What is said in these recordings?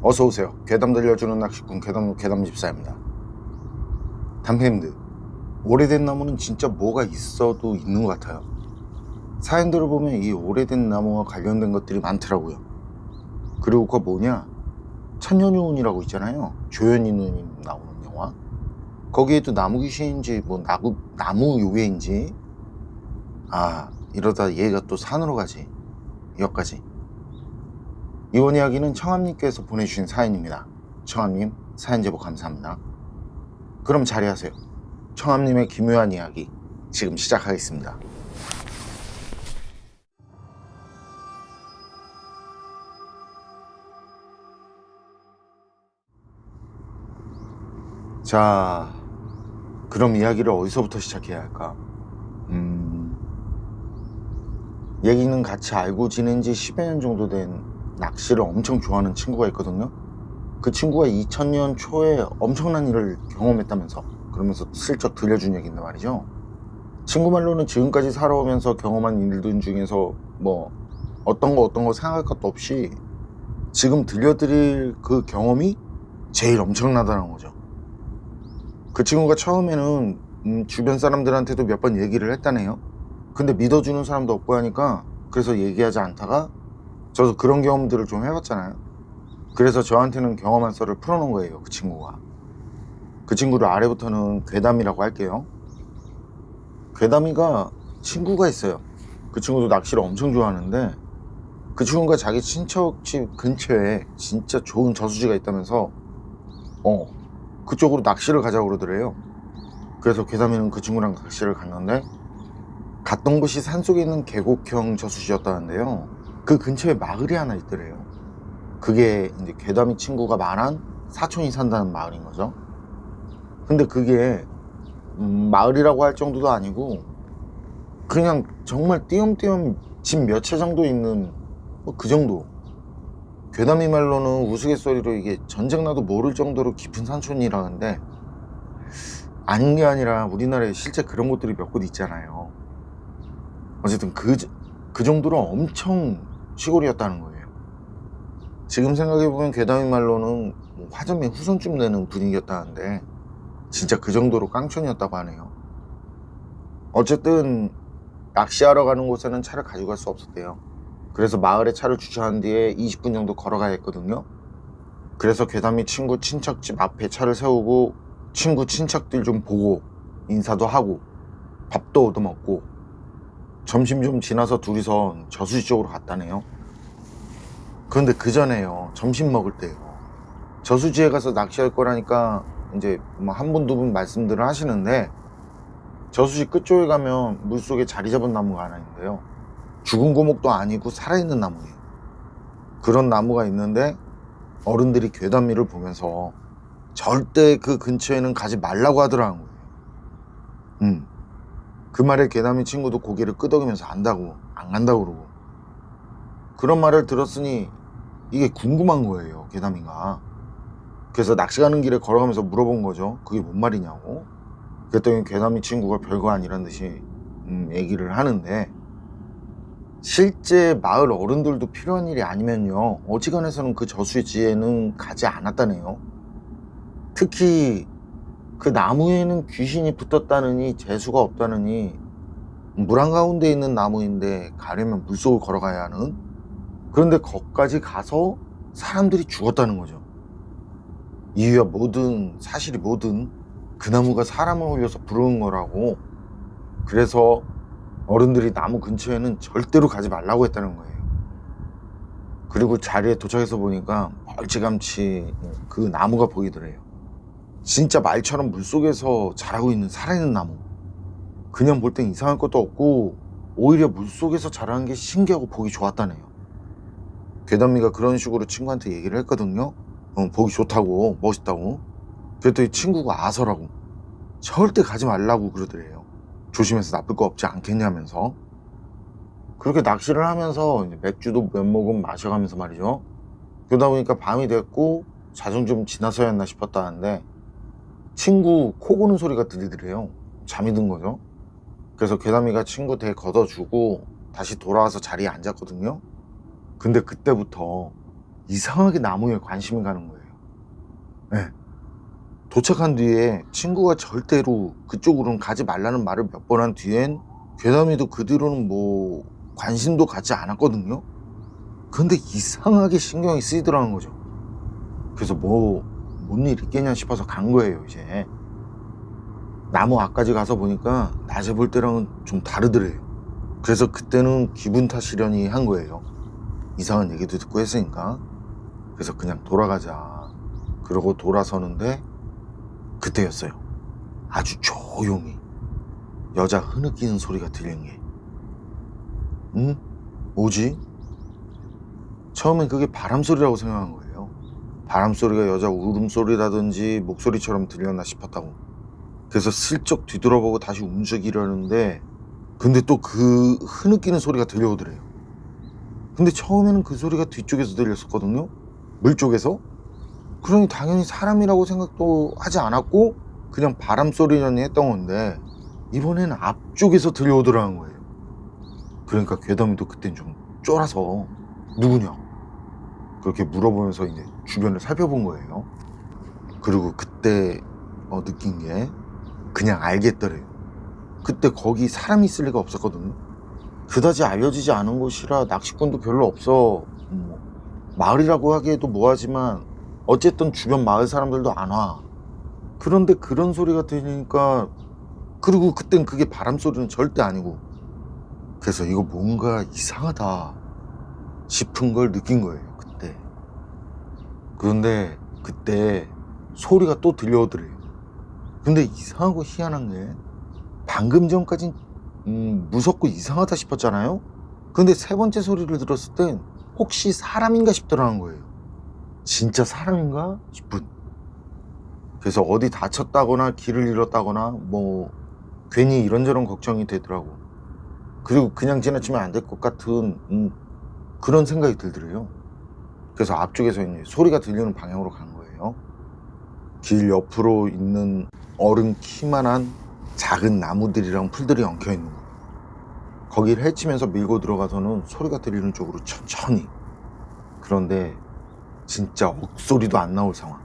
어서오세요. 괴담 들려주는 낚시꾼 괴담집사입니다. 담임들, 오래된 나무는 진짜 뭐가 있어도 있는 것 같아요. 사연들을 보면 이 오래된 나무와 관련된 것들이 많더라고요. 그리고 그거 뭐냐, 천년유운이라고 있잖아요. 조현이 누님 나오는 영화. 거기에도 나무 귀신인지 나무 요괴인지 이러다 얘가 또 산으로 가지. 여기까지. 이번 이야기는 청암님께서 보내주신 사연입니다. 청암님, 사연 제보 감사합니다. 그럼 자리하세요. 청암님의 기묘한 이야기 지금 시작하겠습니다. 자, 그럼 이야기를 어디서부터 시작해야 할까? 얘기는 같이 알고 지낸 지 10여 년 정도 된 낚시를 엄청 좋아하는 친구가 있거든요. 그 친구가 2000년 초에 엄청난 일을 경험했다면서, 그러면서 슬쩍 들려준 얘기인데 말이죠. 친구 말로는 지금까지 살아오면서 경험한 일들 중에서 어떤 거 생각할 것도 없이 지금 들려드릴 그 경험이 제일 엄청나다는 거죠. 그 친구가 처음에는 주변 사람들한테도 몇 번 얘기를 했다네요. 근데 믿어주는 사람도 없고 하니까 그래서 얘기하지 않다가 저도 그런 경험들을 좀 해봤잖아요. 그래서 저한테는 경험한 썰을 풀어놓은 거예요. 그 친구가. 그 친구를 아래부터는 괴담이라고 할게요. 괴담이가 친구가 있어요. 그 친구도 낚시를 엄청 좋아하는데 그 친구가 자기 친척집 근처에 진짜 좋은 저수지가 있다면서 그쪽으로 낚시를 가자고 그러더래요. 그래서 괴담이는 그 친구랑 낚시를 갔는데 갔던 곳이 산속에 있는 계곡형 저수지였다는데요. 그 근처에 마을이 하나 있더래요. 그게 이제 괴담이 친구가 말한 사촌이 산다는 마을인 거죠. 근데 그게 마을이라고 할 정도도 아니고 그냥 정말 띄엄띄엄 집 몇 채 정도 있는 그 정도. 괴담이 말로는 우스갯소리로 이게 전쟁 나도 모를 정도로 깊은 산촌이라는데 아닌 게 아니라 우리나라에 실제 그런 곳들이 몇 곳 있잖아요. 어쨌든 그 정도로 엄청 시골이었다는 거예요. 지금 생각해보면 괴담이 말로는 화전에 후손쯤 되는 분위기였다는데 진짜 그 정도로 깡촌이었다고 하네요. 어쨌든 낚시하러 가는 곳에는 차를 가지고 갈 수 없었대요. 그래서 마을에 차를 주차한 뒤에 20분 정도 걸어가야 했거든요. 그래서 괴담이 친구 친척집 앞에 차를 세우고 친구 친척들 좀 보고 인사도 하고 밥도 얻어먹고 점심 좀 지나서 둘이서 저수지 쪽으로 갔다네요. 그런데 그 전에요, 점심 먹을 때요, 저수지에 가서 낚시할 거라니까 이제 한 분 두 분 말씀들을 하시는데 저수지 끝쪽에 가면 물속에 자리 잡은 나무가 하나 있는데요. 죽은 고목도 아니고 살아있는 나무예요. 그런 나무가 있는데 어른들이 괴담미를 보면서 절대 그 근처에는 가지 말라고 하더라는 거예요. 그 말에 괴담이 친구도 고개를 끄덕이면서 안 간다고 그러고. 그런 말을 들었으니 이게 궁금한 거예요, 괴담이가. 그래서 낚시 가는 길에 걸어가면서 물어본 거죠. 그게 뭔 말이냐고. 그랬더니 괴담이 친구가 별거 아니란 듯이 얘기를 하는데 실제 마을 어른들도 필요한 일이 아니면요 어지간해서는 그 저수지에는 가지 않았다네요. 특히 그 나무에는 귀신이 붙었다느니 재수가 없다느니 물 한가운데 있는 나무인데 가려면 물속을 걸어가야 하는, 그런데 거기까지 가서 사람들이 죽었다는 거죠. 이유야 뭐든 사실이 뭐든 그 나무가 사람을 홀려서 부르는 거라고. 그래서 어른들이 나무 근처에는 절대로 가지 말라고 했다는 거예요. 그리고 자리에 도착해서 보니까 멀찌감치 그 나무가 보이더래요. 진짜 말처럼 물속에서 자라고 있는 살아있는 나무. 그냥 볼 땐 이상할 것도 없고 오히려 물속에서 자라는 게 신기하고 보기 좋았다네요. 괴담미가 그런 식으로 친구한테 얘기를 했거든요. 보기 좋다고, 멋있다고. 그랬더니 친구가 아서라고 절대 가지 말라고 그러더래요. 조심해서 나쁠 거 없지 않겠냐면서. 그렇게 낚시를 하면서 이제 맥주도 몇 모금 마셔가면서 말이죠. 그러다 보니까 밤이 됐고 자정 좀 지나서였나 싶었다는데 친구 코 고는 소리가 들리더래요. 잠이 든 거죠. 그래서 괴담이가 친구 대 걷어주고 다시 돌아와서 자리에 앉았거든요. 근데 그때부터 이상하게 나무에 관심이 가는 거예요. 네. 도착한 뒤에 친구가 절대로 그쪽으로는 가지 말라는 말을 몇 번 한 뒤엔 괴담이도 그 뒤로는 뭐 관심도 갖지 않았거든요. 근데 이상하게 신경이 쓰이더라는 거죠. 그래서 뭔 일 있겠냐 싶어서 간 거예요. 이제 나무 앞까지 가서 보니까 낮에 볼 때랑은 좀 다르더래요. 그래서 그때는 기분 탓이려니 한 거예요. 이상한 얘기도 듣고 했으니까. 그래서 그냥 돌아가자 그러고 돌아서는데 그때였어요. 아주 조용히 여자 흐느끼는 소리가 들리는 게. 응? 뭐지? 처음엔 그게 바람소리라고 생각한 거예요. 바람소리가 여자 울음소리라든지 목소리처럼 들렸나 싶었다고. 그래서 슬쩍 뒤돌아보고 다시 움직이려는데 근데 또 그 흐느끼는 소리가 들려오더래요. 근데 처음에는 그 소리가 뒤쪽에서 들렸었거든요. 물 쪽에서. 그러니 당연히 사람이라고 생각도 하지 않았고 그냥 바람소리려니 했던 건데 이번엔 앞쪽에서 들려오더라는 거예요. 그러니까 괴담이도 그땐 좀 쫄아서 누구냐 그렇게 물어보면서 이제 주변을 살펴본 거예요. 그리고 그때 느낀 게 그냥 알겠더래요. 그때 거기 사람이 있을 리가 없었거든요. 그다지 알려지지 않은 곳이라 낚시꾼도 별로 없어. 마을이라고 하기에도 뭐하지만 어쨌든 주변 마을 사람들도 안 와. 그런데 그런 소리가 들리니까 그리고 그땐 그게 바람소리는 절대 아니고 그래서 이거 뭔가 이상하다 싶은 걸 느낀 거예요. 그때. 그런데 그때 소리가 또 들려오더래요. 근데 이상하고 희한한 게 방금 전까진 무섭고 이상하다 싶었잖아요. 근데 세 번째 소리를 들었을 땐 혹시 사람인가 싶더라는 거예요. 진짜 사람인가 싶은. 그래서 어디 다쳤다거나 길을 잃었다거나 뭐 괜히 이런저런 걱정이 되더라고. 그리고 그냥 지나치면 안 될 것 같은 그런 생각이 들더래요. 그래서 앞쪽에서 이제 소리가 들리는 방향으로 간 거예요. 길 옆으로 있는 어른 키만한 작은 나무들이랑 풀들이 엉켜 있는 거. 거기를 헤치면서 밀고 들어가서는 소리가 들리는 쪽으로 천천히. 그런데 진짜 억소리도 안 나올 상황.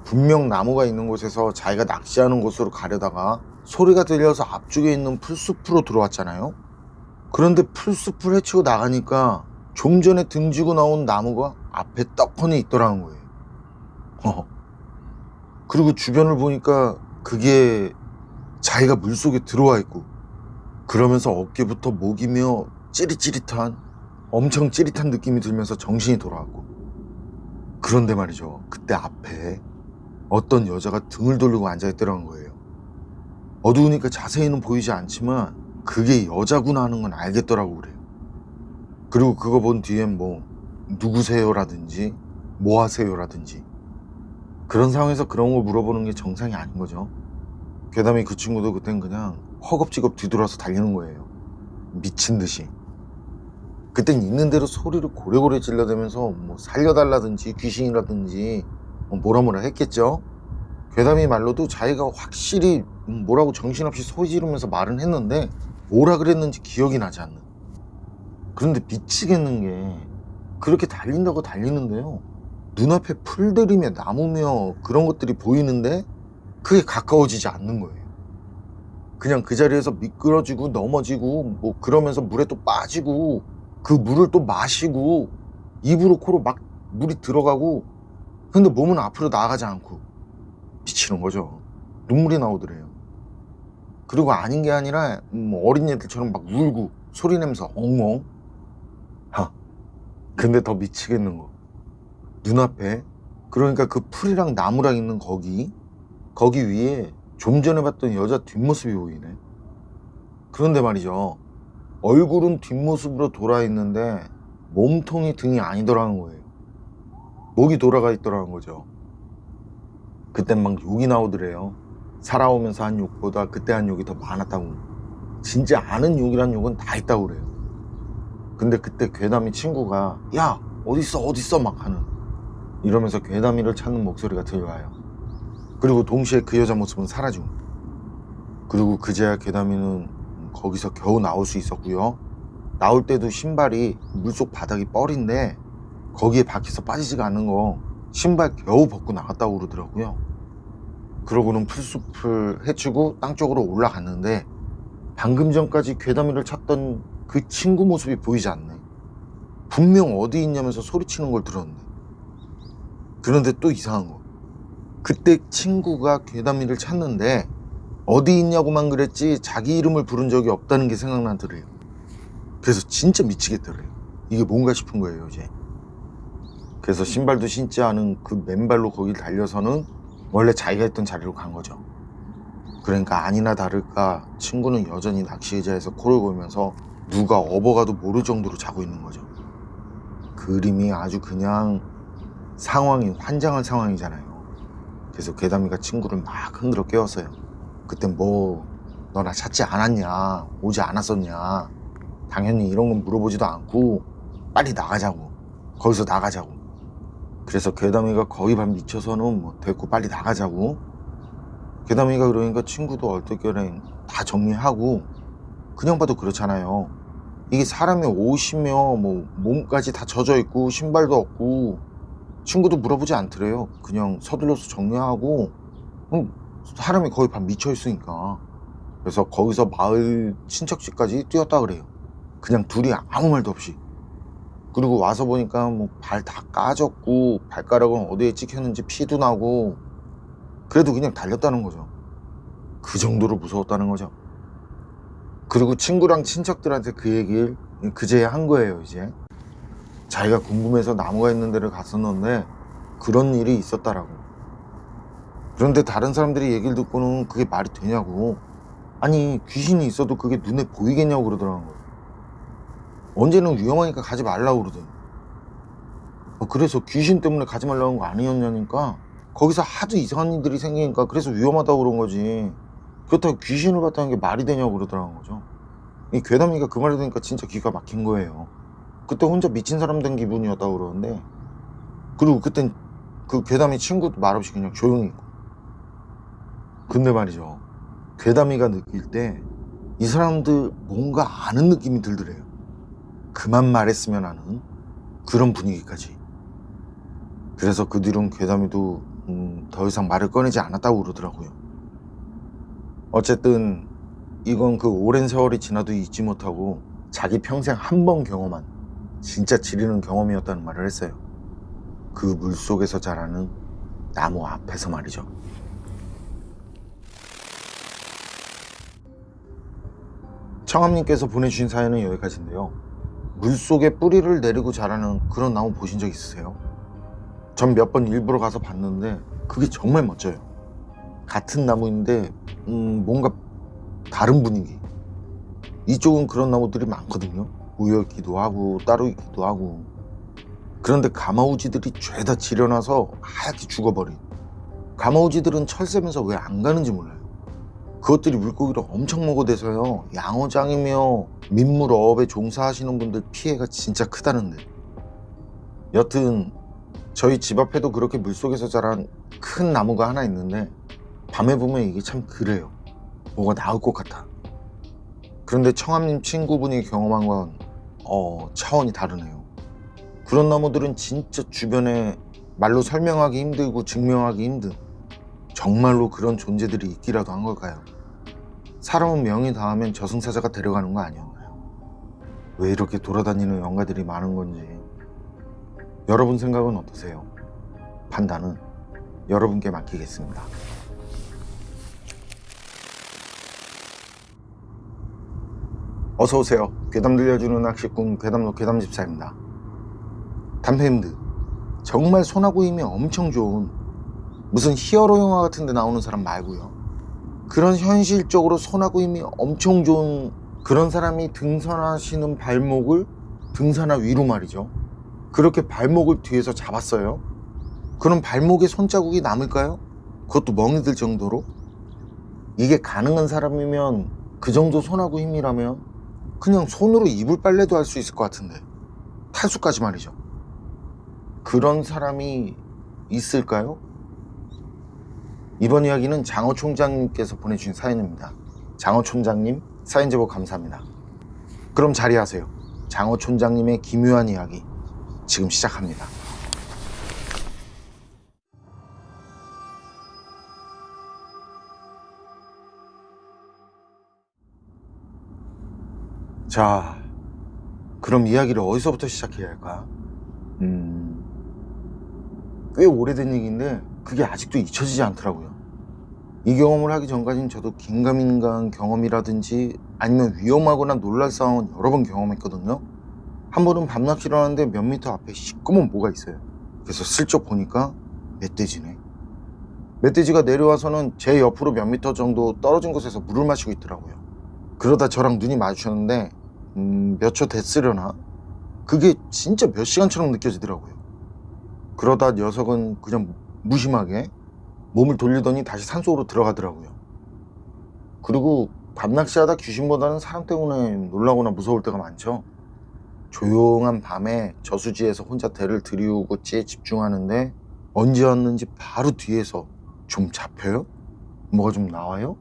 분명 나무가 있는 곳에서 자기가 낚시하는 곳으로 가려다가 소리가 들려서 앞쪽에 있는 풀숲으로 들어왔잖아요. 그런데 풀숲을 헤치고 나가니까 좀 전에 등지고 나온 나무가 앞에 떡하니 있더라는 거예요. 그리고 주변을 보니까 그게 자기가 물속에 들어와 있고 그러면서 어깨부터 목이며 찌릿찌릿한 엄청 찌릿한 느낌이 들면서 정신이 돌아왔고 그런데 말이죠. 그때 앞에 어떤 여자가 등을 돌리고 앉아있더라는 거예요. 어두우니까 자세히는 보이지 않지만 그게 여자구나 하는 건 알겠더라고 그래요. 그리고 그거 본 뒤엔 뭐 누구세요 라든지 뭐 하세요 라든지 그런 상황에서 그런 거 물어보는 게 정상이 아닌 거죠. 괴담이 그 친구도 그땐 그냥 허겁지겁 뒤돌아서 달리는 거예요. 미친 듯이. 그땐 있는 대로 소리를 고래고래 질러대면서 뭐 살려달라든지 귀신이라든지 뭐라 했겠죠. 괴담이 말로도 자기가 확실히 뭐라고 정신없이 소리 지르면서 말은 했는데 뭐라 그랬는지 기억이 나지 않는. 그런데 미치겠는 게 그렇게 달린다고 달리는데요. 눈앞에 풀들이며 나무며 그런 것들이 보이는데 그게 가까워지지 않는 거예요. 그냥 그 자리에서 미끄러지고 넘어지고 뭐 그러면서 물에 또 빠지고 그 물을 또 마시고 입으로 코로 막 물이 들어가고 근데 몸은 앞으로 나아가지 않고 미치는 거죠. 눈물이 나오더래요. 그리고 아닌 게 아니라 어린애들처럼 막 울고 소리 내면서 엉엉. 근데 더 미치겠는 거 눈앞에 그러니까 그 풀이랑 나무랑 있는 거기 위에 좀 전에 봤던 여자 뒷모습이 보이네. 그런데 말이죠. 얼굴은 뒷모습으로 돌아 있는데 몸통이 등이 아니더라는 거예요. 목이 돌아가 있더라는 거죠. 그땐 막 욕이 나오더래요. 살아오면서 한 욕보다 그때 한 욕이 더 많았다고. 진짜 아는 욕이란 욕은 다 있다고 그래요. 근데 그때 괴담이 친구가 야 어딨어 막 하는 이러면서 괴담이를 찾는 목소리가 들려와요. 그리고 동시에 그 여자 모습은 사라지고 그리고 그제야 괴담이는 거기서 겨우 나올 수 있었고요. 나올 때도 신발이 물속 바닥이 뻘인데 거기에 박혀서 빠지지가 않는 거 신발 겨우 벗고 나갔다고 그러더라고요. 그러고는 풀숲을 헤치고 땅 쪽으로 올라갔는데 방금 전까지 괴담이를 찾던 그 친구 모습이 보이지 않네. 분명 어디 있냐면서 소리치는 걸 들었는데. 그런데 또 이상한 거. 그때 친구가 괴담이를 찾는데 어디 있냐고만 그랬지 자기 이름을 부른 적이 없다는 게 생각나더래요. 그래서 진짜 미치겠더래요. 이게 뭔가 싶은 거예요 이제. 그래서 신발도 신지 않은 그 맨발로 거길 달려서는 원래 자기가 있던 자리로 간 거죠. 그러니까 아니나 다를까 친구는 여전히 낚시 의자에서 코를 골면서 누가 업어가도 모를 정도로 자고 있는 거죠. 그림이 아주 그냥 상황이 환장한 상황이잖아요. 그래서 괴담이가 친구를 막 흔들어 깨웠어요. 그때 뭐 너 나 찾지 않았냐, 오지 않았었냐, 당연히 이런 건 물어보지도 않고 빨리 나가자고, 거기서 나가자고. 그래서 괴담이가 거의 반 미쳐서는 뭐 됐고 빨리 나가자고. 괴담이가 그러니까 친구도 얼떨결에 다 정리하고. 그냥 봐도 그렇잖아요. 이게 사람이 옷이며 뭐 몸까지 다 젖어 있고 신발도 없고. 친구도 물어보지 않더래요. 그냥 서둘러서 정리하고. 사람이 거의 반 미쳐 있으니까. 그래서 거기서 마을 친척집까지 뛰었다 그래요. 그냥 둘이 아무 말도 없이. 그리고 와서 보니까 뭐 발 다 까졌고 발가락은 어디에 찍혔는지 피도 나고. 그래도 그냥 달렸다는 거죠. 그 정도로 무서웠다는 거죠. 그리고 친구랑 친척들한테 그 얘기를 그제야 한 거예요. 이제 자기가 궁금해서 나무가 있는 데를 갔었는데 그런 일이 있었다라고. 그런데 다른 사람들이 얘기를 듣고는 그게 말이 되냐고. 아니 귀신이 있어도 그게 눈에 보이겠냐고 그러더라는 거예요. 언제는 위험하니까 가지 말라고 그러더니. 그래서 귀신 때문에 가지 말라는 거 아니었냐니까. 거기서 하도 이상한 일들이 생기니까 그래서 위험하다고 그런 거지. 그렇다고 귀신을 봤다는 게 말이 되냐고 그러더라는 거죠. 이 괴담이가 그 말을 들으니까 진짜 기가 막힌 거예요. 그때 혼자 미친 사람 된 기분이었다고 그러는데. 그리고 그땐 그 괴담이 친구도 말없이 그냥 조용히 있고. 근데 말이죠, 괴담이가 느낄 때 이 사람들 뭔가 아는 느낌이 들더래요. 그만 말했으면 하는 그런 분위기까지. 그래서 그 뒤로는 괴담이도 더 이상 말을 꺼내지 않았다고 그러더라고요. 어쨌든 이건 그 오랜 세월이 지나도 잊지 못하고 자기 평생 한 번 경험한 진짜 지리는 경험이었다는 말을 했어요. 그 물속에서 자라는 나무 앞에서 말이죠. 청암님께서 보내주신 사연은 여기까지인데요. 물속에 뿌리를 내리고 자라는 그런 나무 보신 적 있으세요? 전 몇 번 일부러 가서 봤는데 그게 정말 멋져요. 같은 나무인데 뭔가 다른 분위기. 이쪽은 그런 나무들이 많거든요. 모여있기도 하고 따로 있기도 하고. 그런데 가마우지들이 죄다 지려놔서 하얗게 죽어버린. 가마우지들은 철새면서 왜 안 가는지 몰라요. 그것들이 물고기를 엄청 먹어대서요, 양어장이며 민물 어업에 종사하시는 분들 피해가 진짜 크다는데. 여튼 저희 집 앞에도 그렇게 물속에서 자란 큰 나무가 하나 있는데 밤에 보면 이게 참 그래요. 뭐가 나올 것 같아. 그런데 청암님 친구분이 경험한 건 차원이 다르네요. 그런 나무들은 진짜 주변에 말로 설명하기 힘들고 증명하기 힘든, 정말로 그런 존재들이 있기라도 한 걸까요? 사람은 명이 닿으면 저승사자가 데려가는 거 아니었나요? 왜 이렇게 돌아다니는 영가들이 많은 건지. 여러분 생각은 어떠세요? 판단은 여러분께 맡기겠습니다. 어서오세요. 괴담 들려주는 낚시꾼 괴담로 괴담집사입니다. 담배님들, 정말 손하고 힘이 엄청 좋은 무슨 히어로 영화 같은 데 나오는 사람 말고요, 그런 현실적으로 손하고 힘이 엄청 좋은 그런 사람이 등산하시는 발목을, 등산화 위로 말이죠, 그렇게 발목을 뒤에서 잡았어요. 그럼 발목에 손자국이 남을까요? 그것도 멍이 들 정도로? 이게 가능한 사람이면, 그 정도 손하고 힘이라면 그냥 손으로 이불 빨래도 할 수 있을 것 같은데, 탈수까지 말이죠. 그런 사람이 있을까요? 이번 이야기는 장어 총장님께서 보내주신 사연입니다. 장어 총장님, 사연 제보 감사합니다. 그럼 자리하세요. 장어 총장님의 기묘한 이야기 지금 시작합니다. 자, 그럼 이야기를 어디서부터 시작해야 할까? 꽤 오래된 얘기인데 그게 아직도 잊혀지지 않더라고요. 이 경험을 하기 전까지는 저도 긴가민가한 경험이라든지 아니면 위험하거나 놀랄 상황은 여러 번 경험했거든요. 한 번은 밤낚시를 하는데 몇 미터 앞에 시꺼먼 뭐가 있어요. 그래서 슬쩍 보니까 멧돼지네. 멧돼지가 내려와서는 제 옆으로 몇 미터 정도 떨어진 곳에서 물을 마시고 있더라고요. 그러다 저랑 눈이 마주쳤는데 몇 초 됐으려나? 그게 진짜 몇 시간처럼 느껴지더라고요. 그러다 녀석은 그냥 무심하게 몸을 돌리더니 다시 산속으로 들어가더라고요. 그리고 밤낚시하다 귀신보다는 사람 때문에 놀라거나 무서울 때가 많죠. 조용한 밤에 저수지에서 혼자 대를 들이우고 찌에 집중하는데 언제 왔는지 바로 뒤에서 좀 잡혀요? 뭐가 좀 나와요?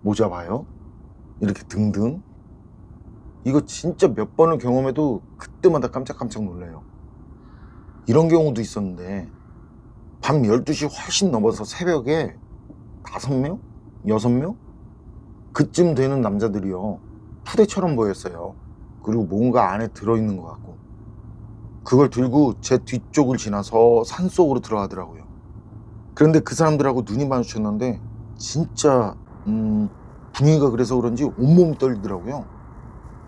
뭐 잡아요? 이렇게 등등. 이거 진짜 몇 번을 경험해도 그때마다 깜짝깜짝 놀라요. 이런 경우도 있었는데 밤 12시 훨씬 넘어서 새벽에 5명? 6명? 그쯤 되는 남자들이요. 푸대처럼 보였어요. 그리고 뭔가 안에 들어있는 것 같고 그걸 들고 제 뒤쪽을 지나서 산속으로 들어가더라고요. 그런데 그 사람들하고 눈이 마주쳤는데 진짜 분위기가 그래서 그런지 온몸이 떨리더라고요.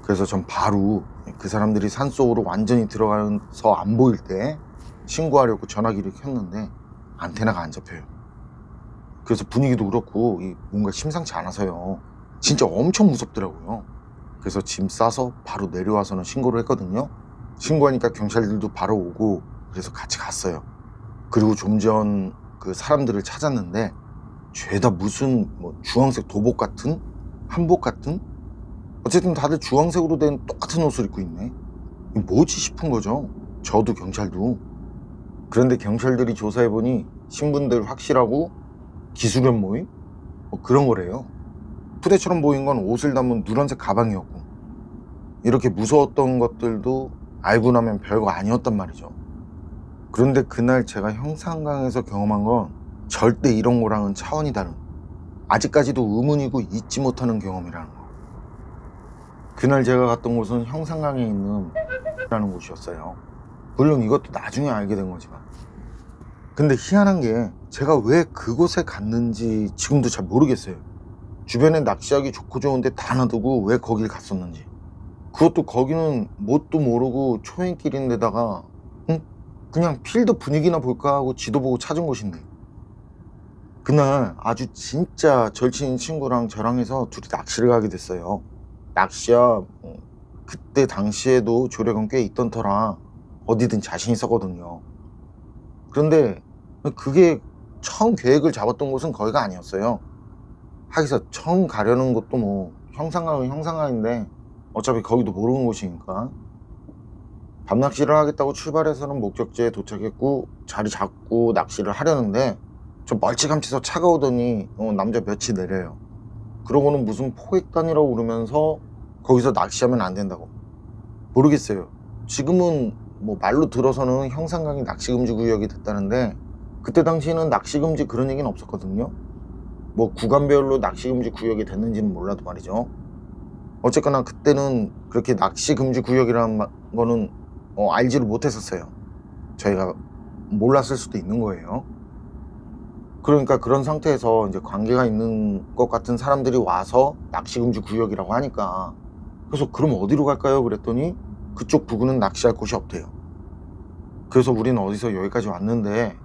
그래서 전 바로 그 사람들이 산속으로 완전히 들어가서 안 보일 때 신고하려고 전화기를 켰는데 안테나가 안 잡혀요. 그래서 분위기도 그렇고 뭔가 심상치 않아서요. 진짜 엄청 무섭더라고요. 그래서 짐 싸서 바로 내려와서는 신고를 했거든요. 신고하니까 경찰들도 바로 오고 그래서 같이 갔어요. 그리고 좀 전 그 사람들을 찾았는데 죄다 무슨 주황색 도복 같은? 한복 같은? 어쨌든 다들 주황색으로 된 똑같은 옷을 입고 있네. 이거 뭐지 싶은 거죠. 저도 경찰도. 그런데 경찰들이 조사해보니 신분들 확실하고 기수련 모임? 그런 거래요. 푸대처럼 보인 건 옷을 담은 누런색 가방이었고 이렇게 무서웠던 것들도 알고 나면 별거 아니었단 말이죠. 그런데 그날 제가 형산강에서 경험한 건 절대 이런 거랑은 차원이 다른 아직까지도 의문이고 잊지 못하는 경험이라는 거. 그날 제가 갔던 곳은 형산강에 있는 라는 곳이었어요. 물론 이것도 나중에 알게 된 거지만 근데 희한한 게 제가 왜 그곳에 갔는지 지금도 잘 모르겠어요. 주변에 낚시하기 좋고 좋은데 다 놔두고 왜 거길 갔었는지. 그것도 거기는 뭣도 모르고 초행길인데다가 그냥 필드 분위기나 볼까 하고 지도 보고 찾은 곳인데 그날 아주 진짜 절친인 친구랑 저랑 해서 둘이 낚시를 가게 됐어요. 낚시야 그때 당시에도 조력은 꽤 있던 터라 어디든 자신 있었거든요. 그런데 그게 처음 계획을 잡았던 곳은 거기가 아니었어요. 하기서 처음 가려는 곳도 형상강은 형상강인데 어차피 거기도 모르는 곳이니까 밤낚시를 하겠다고 출발해서는 목적지에 도착했고 자리 잡고 낚시를 하려는데 좀 멀찌감치서 차가 오더니 남자 몇이 내려요. 그러고는 무슨 포획단이라고 그러면서 거기서 낚시하면 안 된다고. 모르겠어요. 지금은 말로 들어서는 형산강이 낚시금지 구역이 됐다는데 그때 당시에는 낚시금지 그런 얘기는 없었거든요. 구간별로 낚시금지 구역이 됐는지는 몰라도 말이죠. 어쨌거나 그때는 그렇게 낚시금지 구역이라는 거는 알지를 못했었어요. 저희가 몰랐을 수도 있는 거예요. 그러니까 그런 상태에서 이제 관계가 있는 것 같은 사람들이 와서 낚시금지 구역이라고 하니까 그래서 그럼 어디로 갈까요? 그랬더니 그쪽 부근은 낚시할 곳이 없대요. 그래서 우리는 어디서 여기까지 왔는데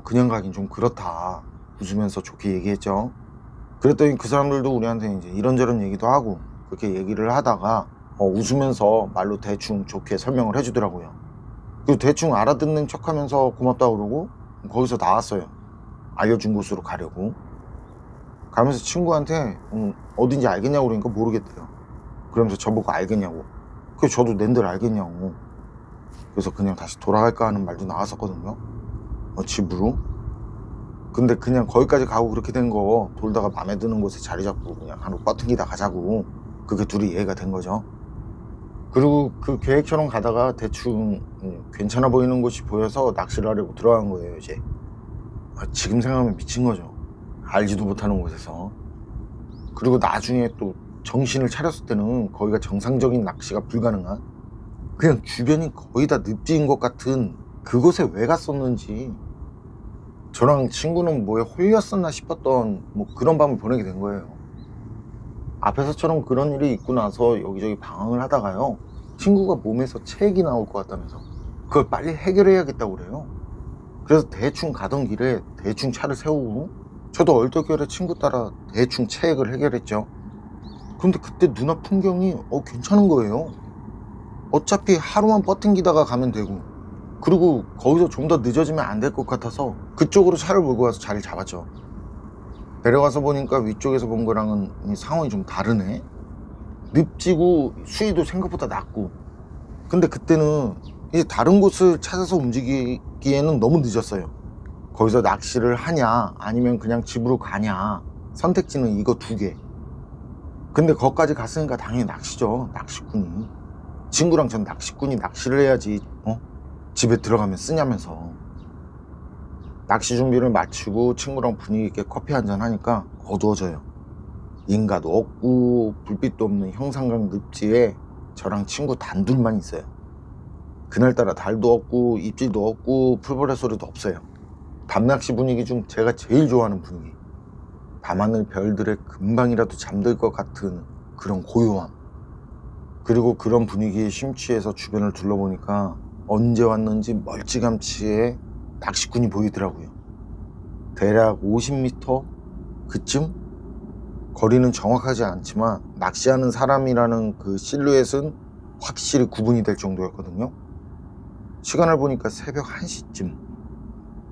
그냥 가긴 좀 그렇다 웃으면서 좋게 얘기했죠. 그랬더니 그 사람들도 우리한테 이제 이런저런 얘기도 하고 그렇게 얘기를 하다가 웃으면서 말로 대충 좋게 설명을 해주더라고요. 그리고 대충 알아듣는 척하면서 고맙다고 그러고 거기서 나왔어요. 알려준 곳으로 가려고. 가면서 친구한테 어딘지 알겠냐고 그러니까 모르겠대요. 그러면서 저보고 알겠냐고. 그래서 저도 낸들 알겠냐고. 그래서 그냥 다시 돌아갈까 하는 말도 나왔었거든요. 집으로. 근데 그냥 거기까지 가고 그렇게 된 거 돌다가 마음에 드는 곳에 자리 잡고 그냥 하루 뻗팅기다 가자고 그게 둘이 얘기가 된 거죠. 그리고 그 계획처럼 가다가 대충 괜찮아 보이는 곳이 보여서 낚시를 하려고 들어간 거예요 이제. 지금 생각하면 미친 거죠. 알지도 못하는 곳에서. 그리고 나중에 또 정신을 차렸을 때는 거기가 정상적인 낚시가 불가능한, 그냥 주변이 거의 다 늪지인 것 같은 그곳에 왜 갔었는지, 저랑 친구는 뭐에 홀렸었나 싶었던 뭐 그런 밤을 보내게 된 거예요. 앞에서처럼 그런 일이 있고 나서 여기저기 방황을 하다가요, 친구가 몸에서 체액이 나올 것 같다면서 그걸 빨리 해결해야겠다고 그래요. 그래서 대충 가던 길에 대충 차를 세우고 저도 얼떨결에 친구 따라 대충 체액을 해결했죠. 근데 그때 눈앞 풍경이 괜찮은 거예요. 어차피 하루만 버팅기다가 가면 되고, 그리고 거기서 좀 더 늦어지면 안 될 것 같아서 그쪽으로 차를 몰고 와서 자리를 잡았죠. 내려가서 보니까 위쪽에서 본 거랑은 상황이 좀 다르네. 늪지고 수위도 생각보다 낮고. 근데 그때는 이제 다른 곳을 찾아서 움직이기에는 너무 늦었어요. 거기서 낚시를 하냐 아니면 그냥 집으로 가냐, 선택지는 이거 두 개. 근데 거기까지 갔으니까 당연히 낚시죠. 낚시꾼이, 친구랑 전 낚시꾼이 낚시를 해야지 집에 들어가면 쓰냐면서. 낚시 준비를 마치고 친구랑 분위기 있게 커피 한잔 하니까 어두워져요. 인가도 없고 불빛도 없는 형산강 늪지에 저랑 친구 단둘만 있어요. 그날따라 달도 없고 입질도 없고 풀벌레 소리도 없어요. 밤낚시 분위기 중 제가 제일 좋아하는 분위기. 밤하늘 별들에 금방이라도 잠들 것 같은 그런 고요함. 그리고 그런 분위기에 심취해서 주변을 둘러보니까 언제 왔는지 멀찌감치의 낚시꾼이 보이더라고요. 대략 50m 그쯤? 거리는 정확하지 않지만 낚시하는 사람이라는 그 실루엣은 확실히 구분이 될 정도였거든요. 시간을 보니까 새벽 1시쯤.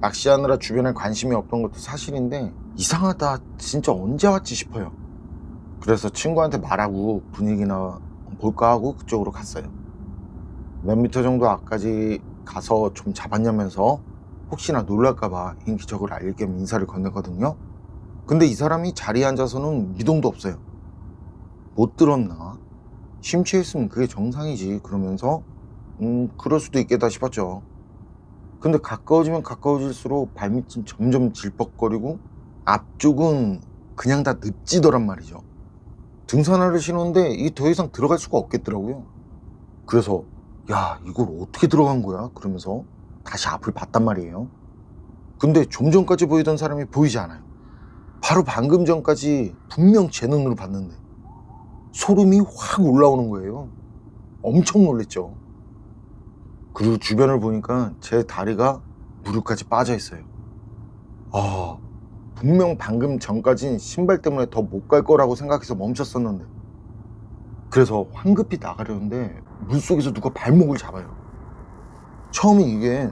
낚시하느라 주변에 관심이 없던 것도 사실인데 이상하다, 진짜 언제 왔지 싶어요. 그래서 친구한테 말하고 분위기나 볼까 하고 그쪽으로 갔어요. 몇 미터 정도 앞까지 가서 좀 잡았냐면서 혹시나 놀랄까봐 인기적으로 알릴 겸 인사를 건넸거든요. 근데 이 사람이 자리에 앉아서는 미동도 없어요. 못 들었나? 심취했으면 그게 정상이지 그러면서 그럴 수도 있겠다 싶었죠. 근데 가까워지면 가까워질수록 발밑은 점점 질퍽거리고 앞쪽은 그냥 다 늪지더란 말이죠. 등산화를 신었는데 이게 더 이상 들어갈 수가 없겠더라고요. 그래서 야, 이걸 어떻게 들어간 거야? 그러면서 다시 앞을 봤단 말이에요. 근데 좀 전까지 보이던 사람이 보이지 않아요. 바로 방금 전까지 분명 제 눈으로 봤는데. 소름이 확 올라오는 거예요. 엄청 놀랬죠. 그리고 주변을 보니까 제 다리가 무릎까지 빠져 있어요. 분명 방금 전까진 신발 때문에 더 못 갈 거라고 생각해서 멈췄었는데, 그래서 황급히 나가려는데 물속에서 누가 발목을 잡아요. 처음에 이게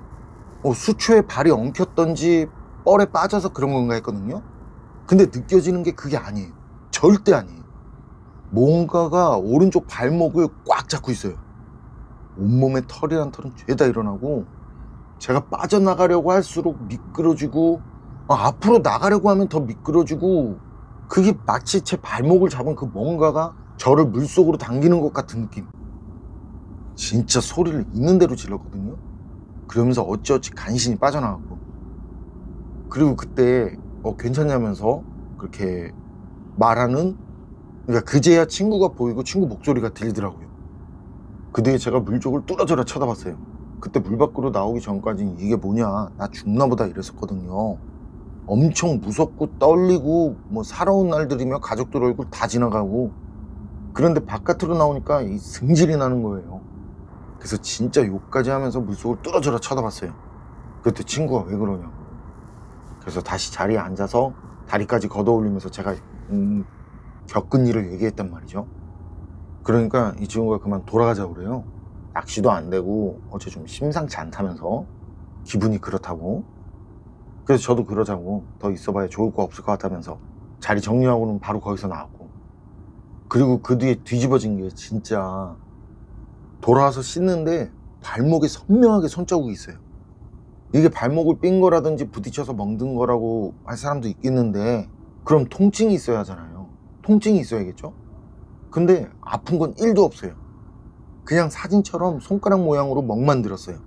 수초에 발이 엉켰던지 뻘에 빠져서 그런 건가 했거든요. 근데 느껴지는 게 그게 아니에요. 절대 아니에요. 뭔가가 오른쪽 발목을 꽉 잡고 있어요. 온몸에 털이란 털은 죄다 일어나고, 제가 빠져나가려고 할수록 미끄러지고, 앞으로 나가려고 하면 더 미끄러지고, 그게 마치 제 발목을 잡은 그 뭔가가 저를 물속으로 당기는 것 같은 느낌. 진짜 소리를 있는 대로 질렀거든요. 그러면서 어찌어찌 간신히 빠져나갔고, 그리고 그때 괜찮냐면서 그렇게 말하는, 그러니까 그제야 친구가 보이고 친구 목소리가 들리더라고요. 그 뒤에 제가 물 쪽을 뚫어져라 쳐다봤어요. 그때 물 밖으로 나오기 전까지는 이게 뭐냐, 나 죽나 보다 이랬었거든요. 엄청 무섭고 떨리고 뭐 살아온 날들이며 가족들 얼굴 다 지나가고, 그런데 바깥으로 나오니까 이 승질이 나는 거예요. 그래서 진짜 욕까지 하면서 물속을 뚫어져라 쳐다봤어요. 그때 친구가 왜 그러냐고. 그래서 다시 자리에 앉아서 다리까지 걷어올리면서 제가 겪은 일을 얘기했단 말이죠. 그러니까 이 친구가 그만 돌아가자고 그래요. 낚시도 안 되고 어째 좀 심상치 않다면서, 기분이 그렇다고. 그래서 저도 그러자고, 더 있어봐야 좋을 거 없을 것 같다면서 자리 정리하고는 바로 거기서 나왔고. 그리고 그 뒤에 뒤집어진 게 진짜, 돌아와서 씻는데 발목에 선명하게 손자국이 있어요. 이게 발목을 삔 거라든지 부딪혀서 멍든 거라고 할 사람도 있겠는데, 그럼 통증이 있어야 하잖아요. 통증이 있어야겠죠. 근데 아픈 건 1도 없어요. 그냥 사진처럼 손가락 모양으로 멍 만들었어요.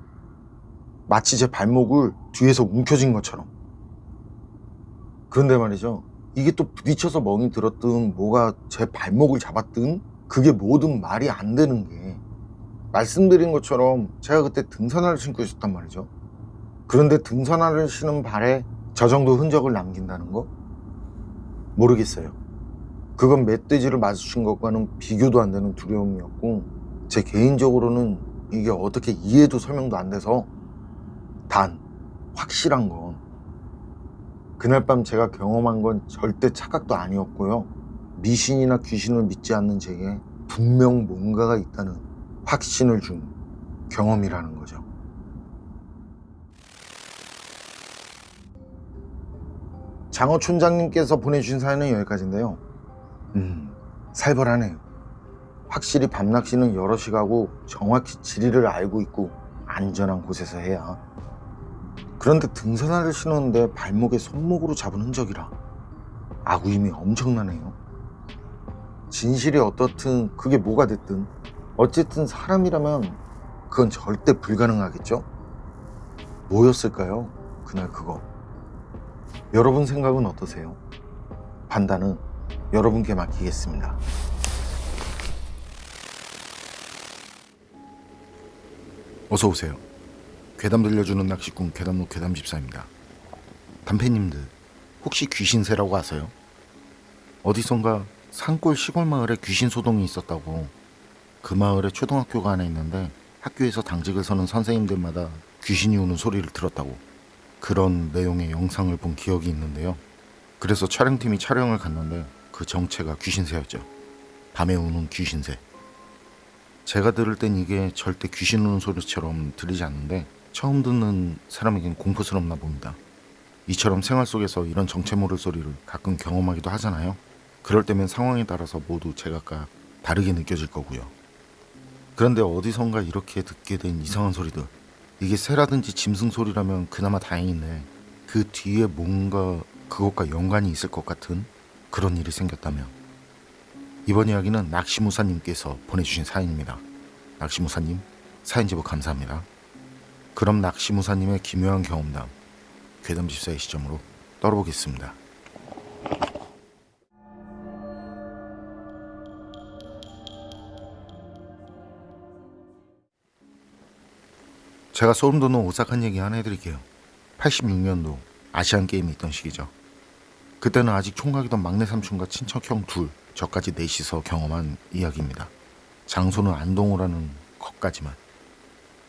마치 제 발목을 뒤에서 움켜쥔 것처럼. 그런데 말이죠, 이게 또 부딪혀서 멍이 들었든 뭐가 제 발목을 잡았든 그게 뭐든 말이 안 되는 게, 말씀드린 것처럼 제가 그때 등산화를 신고 있었단 말이죠. 그런데 등산화를 신은 발에 저 정도 흔적을 남긴다는 거? 모르겠어요. 그건 멧돼지를 마주친 것과는 비교도 안 되는 두려움이었고, 제 개인적으로는 이게 어떻게 이해도 설명도 안 돼서, 단 확실한 건 그날 밤 제가 경험한 건 절대 착각도 아니었고요, 미신이나 귀신을 믿지 않는 제게 분명 뭔가가 있다는 확신을 준 경험이라는 거죠. 장어 촌장님께서 보내주신 사연은 여기까지인데요. 살벌하네요. 확실히 밤낚시는 여럿이 가고 정확히 지리를 알고 있고 안전한 곳에서 해야. 그런데 등산화를 신었는데 발목에 손목으로 잡은 흔적이라 아구임이 엄청나네요. 진실이 어떻든 그게 뭐가 됐든 어쨌든 사람이라면 그건 절대 불가능하겠죠? 뭐였을까요? 그날 그거. 여러분 생각은 어떠세요? 판단은 여러분께 맡기겠습니다. 어서 오세요. 괴담 들려주는 낚시꾼 괴담로 괴담집사입니다. 단패님들, 혹시 귀신새라고 아세요? 어디선가 산골 시골 마을에 귀신 소동이 있었다고. 그 마을에 초등학교가 하나 있는데 학교에서 당직을 서는 선생님들마다 귀신이 우는 소리를 들었다고, 그런 내용의 영상을 본 기억이 있는데요. 그래서 촬영팀이 촬영을 갔는데 그 정체가 귀신새였죠. 밤에 우는 귀신새. 제가 들을 땐 이게 절대 귀신 우는 소리처럼 들리지 않는데 처음 듣는 사람에겐 공포스럽나 봅니다. 이처럼 생활 속에서 이런 정체 모를 소리를 가끔 경험하기도 하잖아요. 그럴 때면 상황에 따라서 모두 제각각 다르게 느껴질 거고요. 그런데 어디선가 이렇게 듣게 된 이상한 소리들, 이게 새라든지 짐승 소리라면 그나마 다행인데 그 뒤에 뭔가 그것과 연관이 있을 것 같은 그런 일이 생겼다면. 이번 이야기는 낚시무사님께서 보내주신 사연입니다. 낚시무사님, 사연 제보 감사합니다. 그럼 낚시무사님의 기묘한 경험담, 괴담집사의 시점으로 떨어보겠습니다. 제가 소름 돋는 오싹한 얘기 하나 해드릴게요. 86년도 아시안게임이 있던 시기죠. 그때는 아직 총각이던 막내 삼촌과 친척형 둘, 저까지 넷이서 경험한 이야기입니다. 장소는 안동호라는 것까지만.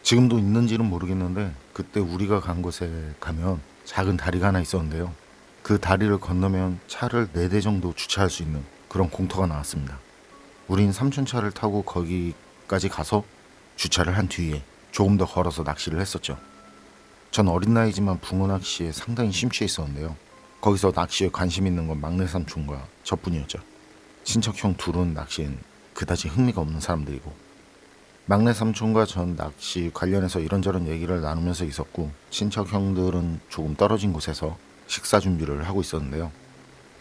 지금도 있는지는 모르겠는데 그때 우리가 간 곳에 가면 작은 다리가 하나 있었는데요. 그 다리를 건너면 차를 4대 정도 주차할 수 있는 그런 공터가 나왔습니다. 우린 삼촌 차를 타고 거기까지 가서 주차를 한 뒤에 조금 더 걸어서 낚시를 했었죠. 전 어린 나이지만 붕어 낚시에 상당히 심취해 있었는데요. 거기서 낚시에 관심 있는 건 막내 삼촌과 저뿐이었죠. 친척형 둘은 낚시엔 그다지 흥미가 없는 사람들이고, 막내 삼촌과 전 낚시 관련해서 이런저런 얘기를 나누면서 있었고, 친척형들은 조금 떨어진 곳에서 식사 준비를 하고 있었는데요.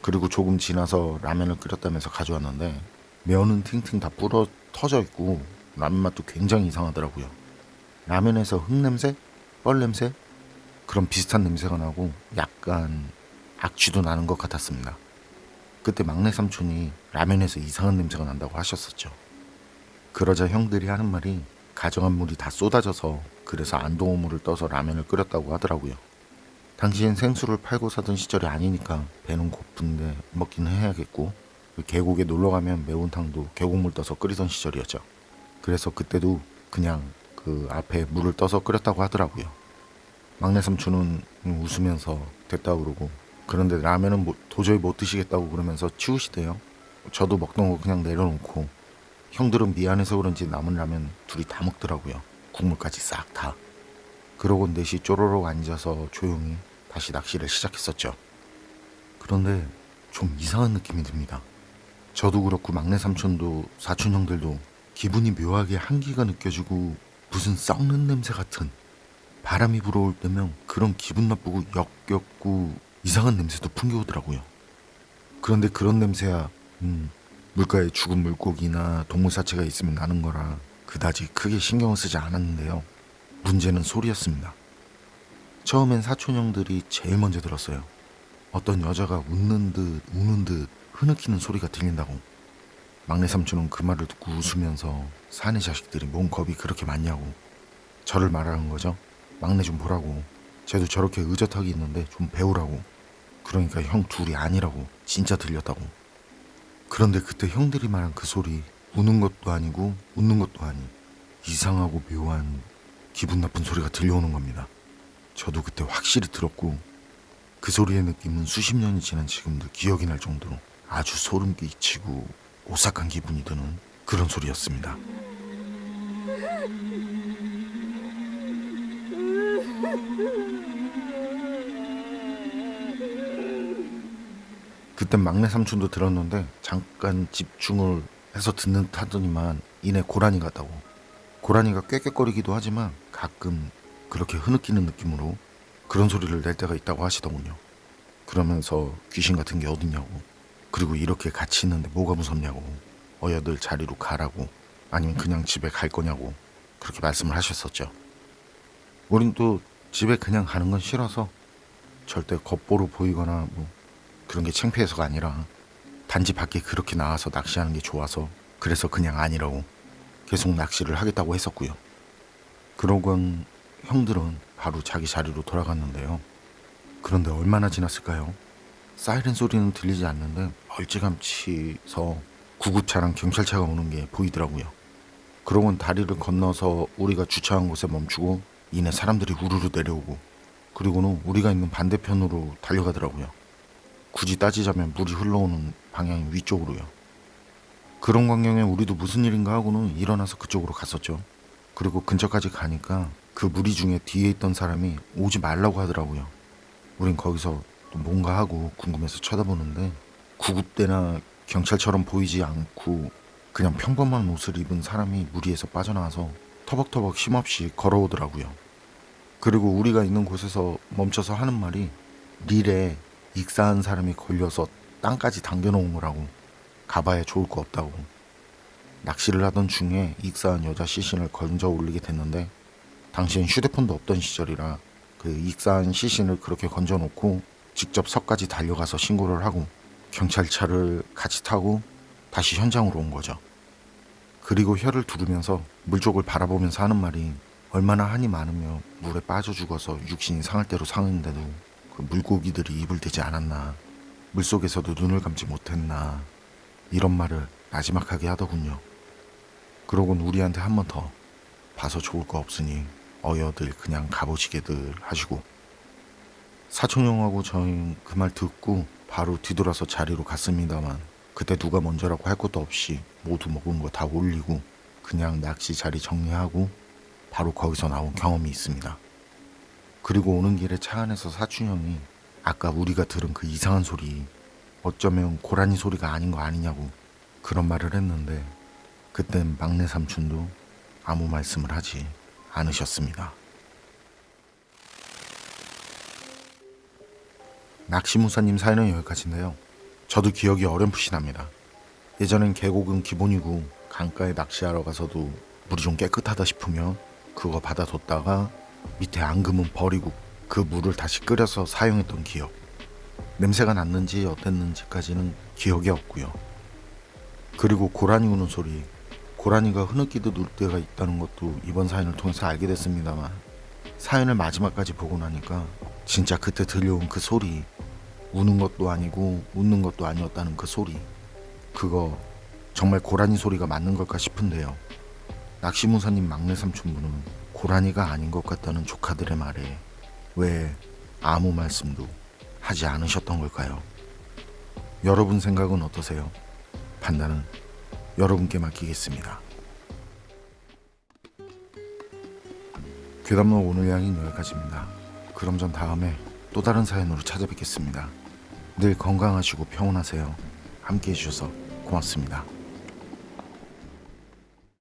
그리고 조금 지나서 라면을 끓였다면서 가져왔는데 면은 팅팅 다 불어 터져 있고 라면 맛도 굉장히 이상하더라고요. 라면에서 흙냄새? 뻘냄새? 그런 비슷한 냄새가 나고 약간 악취도 나는 것 같았습니다. 그때 막내 삼촌이 라면에서 이상한 냄새가 난다고 하셨었죠. 그러자 형들이 하는 말이 가정한 물이 다 쏟아져서 그래서 안동어물을 떠서 라면을 끓였다고 하더라고요. 당시엔 생수를 팔고 사던 시절이 아니니까 배는 고픈데 먹기는 해야겠고, 그 계곡에 놀러가면 매운탕도 계곡물 떠서 끓이던 시절이었죠. 그래서 그때도 그냥 그 앞에 물을 떠서 끓였다고 하더라고요. 막내 삼촌은 웃으면서 됐다 그러고, 그런데 라면은 도저히 못 드시겠다고 그러면서 치우시대요. 저도 먹던 거 그냥 내려놓고, 형들은 미안해서 그런지 남은 라면 둘이 다 먹더라고요. 국물까지 싹 다. 그러고 넷이 쪼로록 앉아서 조용히 다시 낚시를 시작했었죠. 그런데 좀 이상한 느낌이 듭니다. 저도 그렇고 막내 삼촌도 사촌 형들도 기분이 묘하게 한기가 느껴지고 무슨 썩는 냄새 같은, 바람이 불어올 때면 그런 기분 나쁘고 역겹고 이상한 냄새도 풍겨오더라고요. 그런데 그런 냄새야 물가에 죽은 물고기나 동물 사체가 있으면 나는 거라 그다지 크게 신경을 쓰지 않았는데요. 문제는 소리였습니다. 처음엔 사촌 형들이 제일 먼저 들었어요. 어떤 여자가 웃는 듯 우는 듯 흐느끼는 소리가 들린다고. 막내 삼촌은 그 말을 듣고 웃으면서 사내 자식들이 뭔 겁이 그렇게 많냐고 저를 말하는 거죠. 막내 좀 보라고. 쟤도 저렇게 의젓하게 있는데 좀 배우라고. 그러니까 형 둘이 아니라고. 진짜 들렸다고. 그런데 그때 형들이 말한 그 소리, 우는 것도 아니고 웃는 것도 아니, 이상하고 묘한 기분 나쁜 소리가 들려오는 겁니다. 저도 그때 확실히 들었고 그 소리의 느낌은 수십 년이 지난 지금도 기억이 날 정도로 아주 소름 끼치고 오싹한 기분이 드는 그런 소리였습니다. 그땐 막내 삼촌도 들었는데 잠깐 집중을 해서 듣는 듯 하더니만 이내 고라니 같다고. 고라니가 꾀꾀거리기도 하지만 가끔 그렇게 흐느끼는 느낌으로 그런 소리를 낼 때가 있다고 하시더군요. 그러면서 귀신 같은 게 어딨냐고, 그리고 이렇게 같이 있는데 뭐가 무섭냐고, 어여들 자리로 가라고, 아니면 그냥 집에 갈 거냐고 그렇게 말씀을 하셨었죠. 우린 또 집에 그냥 가는 건 싫어서 절대 겉보로 보이거나 뭐 그런 게 창피해서가 아니라 단지 밖에 그렇게 나와서 낚시하는 게 좋아서 그래서 그냥 아니라고 계속 낚시를 하겠다고 했었고요. 그러곤 형들은 바로 자기 자리로 돌아갔는데요. 그런데 얼마나 지났을까요? 사이렌 소리는 들리지 않는데 멀찌감치서 구급차랑 경찰차가 오는 게 보이더라고요. 그러곤 다리를 건너서 우리가 주차한 곳에 멈추고 이내 사람들이 우르르 내려오고, 그리고는 우리가 있는 반대편으로 달려가더라고요. 굳이 따지자면 물이 흘러오는 방향이 위쪽으로요. 그런 광경에 우리도 무슨 일인가 하고는 일어나서 그쪽으로 갔었죠. 그리고 근처까지 가니까 그 무리 중에 뒤에 있던 사람이 오지 말라고 하더라고요. 우린 거기서 또 뭔가 하고 궁금해서 쳐다보는데 구급대나 경찰처럼 보이지 않고 그냥 평범한 옷을 입은 사람이 무리에서 빠져나와서 터벅터벅 힘없이 걸어오더라고요. 그리고 우리가 있는 곳에서 멈춰서 하는 말이 릴에 익사한 사람이 걸려서 땅까지 당겨놓은 거라고, 가봐야 좋을 거 없다고. 낚시를 하던 중에 익사한 여자 시신을 건져 올리게 됐는데 당시엔 휴대폰도 없던 시절이라 그 익사한 시신을 그렇게 건져 놓고 직접 서까지 달려가서 신고를 하고 경찰차를 같이 타고 다시 현장으로 온 거죠. 그리고 혀를 두르면서 물쪽을 바라보면서 하는 말이 얼마나 한이 많으면 물에 빠져 죽어서 육신이 상할 대로 상했는데도 그 물고기들이 입을 대지 않았나, 물속에서도 눈을 감지 못했나, 이런 말을 나지막하게 하더군요. 그러곤 우리한테 한 번 더 봐서 좋을 거 없으니 어여들 그냥 가보시게들 하시고, 사촌 형하고 저희는 그 말 듣고 바로 뒤돌아서 자리로 갔습니다만 그때 누가 먼저라고 할 것도 없이 모두 먹은 거 다 올리고 그냥 낚시 자리 정리하고 바로 거기서 나온 경험이 있습니다. 그리고 오는 길에 차 안에서 사촌 형이 아까 우리가 들은 그 이상한 소리, 어쩌면 고라니 소리가 아닌 거 아니냐고 그런 말을 했는데 그땐 막내 삼촌도 아무 말씀을 하지 않으셨습니다. 낚시무사님 사연은 여기까지인데요. 저도 기억이 어렴풋이 납니다. 예전엔 계곡은 기본이고 강가에 낚시하러 가서도 물이 좀 깨끗하다 싶으면 그거 받아뒀다가 밑에 앙금은 버리고 그 물을 다시 끓여서 사용했던 기억. 냄새가 났는지 어땠는지까지는 기억이 없고요. 그리고 고라니 우는 소리, 고라니가 흐느끼듯 울 때가 있다는 것도 이번 사연을 통해서 알게 됐습니다만 사연을 마지막까지 보고 나니까 진짜 그때 들려온 그 소리, 우는 것도 아니고 웃는 것도 아니었다는 그 소리, 그거 정말 고라니 소리가 맞는 걸까 싶은데요. 낚시무사님 막내 삼촌분은 고라니가 아닌 것 같다는 조카들의 말에 왜 아무 말씀도 하지 않으셨던 걸까요? 여러분 생각은 어떠세요? 판단은 여러분께 맡기겠습니다. 괴담로 오늘 양인 여기까지입니다. 그럼 전 다음에 또 다른 사연으로 찾아뵙겠습니다. 늘 건강하시고 평온하세요. 함께 해주셔서 고맙습니다.